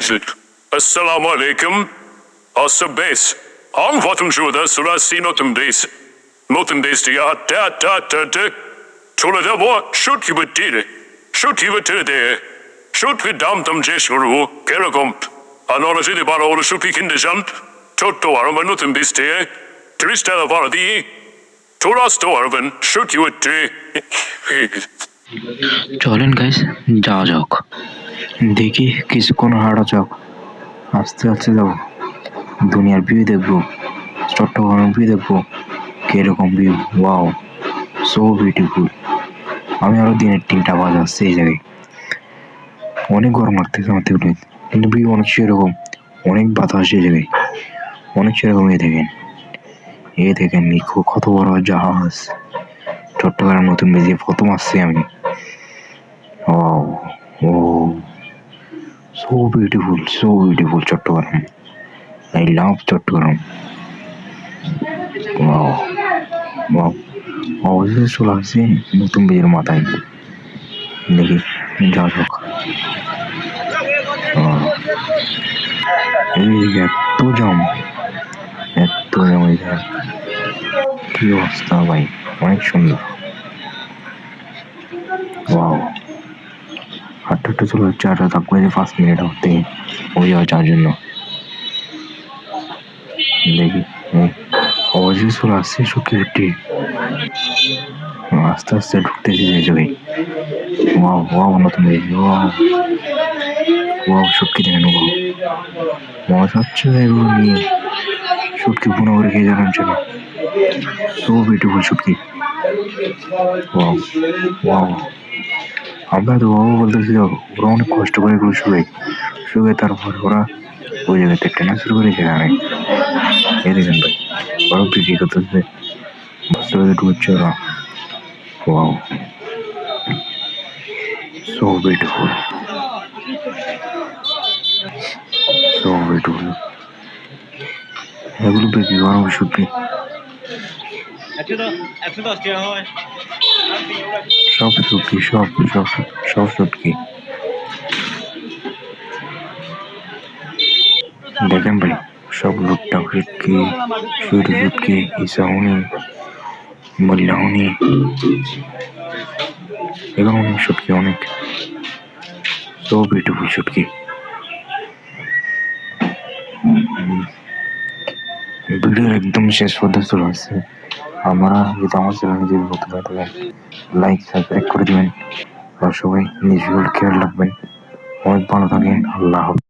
Assalamu alaikum. Base. Han vatum shuda surasi notum days. Notum days to ya ta. Tola da bo shoot you with tire. Shoot you with tire. Shoot with dam tam jeshuru. Keragump. Anona city bara ola shupi kindejan. Toto arma notum days te. Trista varadi. Tora storven. Shoot you with tire. চলেন guys যাওয়া যাক, দেখি কিছুক্ষণ হাঁটা যাক, আস্তে আস্তে যাবো, দুনিয়ার ভিউ দেখবো, চট্টগ্রামের ভিউ দেখবো, কিরকম ভিউ, ওয়াও সো বিউটিফুল। আমি আরো দিনের 3টা বাজে আসছি এই জায়গায়, অনেক গরম লাগতেছে আমার থেকে, কিন্তু ভিউ অনেক সেরকম, অনেক বাতাস এই জায়গায়, অনেক সেরকম। এ দেখেন কত বড় জাহাজ, চট্টগ্রাম নতুন বেজে প্রথম আসছি আমি। Oh, so beautiful Chattogram. I love Chattogram. Wow. অবশেষে চলে আসছি নতুন বেজের মাথায়, দেখি যাওয়া যাক। এইদিকে এত জাম এইখানে, কি অবস্থা ভাই, অনেক সুন্দর। ওয়াও, হাঁটতে চলে যাচ্ছে, আর তারপরে 5 মিনিট হতে হয়ে যাওয়া যাওয়ার জন্য। দেখি অবশেষে চলে আসছে সুখী, আস্তে আস্তে ঢুকতেছি এই জায়গায়। ওয়াও নতুন দেখি, ওয়াও সুটকি দেখেন, মজা হচ্ছে এগুলো নিয়ে। সুটকি পুনো করে খেয়ে যাবেন ছিল, সো বিউটিফুল সুটকি। ওয়াও আমরা তো বাবা বলতেছি, ওরা অনেক কষ্ট করে এগুলো শুয়ে তারপর ওরা ওই জায়গাতে টেনা শুরু করে সেখানে। এই দেখেন ভাই, ওরা বিক্রি করতেছে, ঢুকছে ওরা। ওয়াও সো বিউটিফুল এগুলো বিক্রি করা সত্যি সব সত্যি, সব সত্যি। দেখেন ভাই, সব লোকটা সত্যি, সত্যি ইসাউনি মল্লাউনি, এগুলো অনেক সত্যি, অনেক সো বিউটিফুল সত্যি। ভিডিওর একদম শেষ পর্যন্ত চলে আসছে। আপনারা যদি আমার চ্যানেলে যদি নতুন হয়ে থাকেন, লাইক সাবস্ক্রাইব করে দেবেন, আর সবাই নিজের খেয়াল রাখবেন। অনেক ভালো থাকেন, আল্লাহ হাফেজ।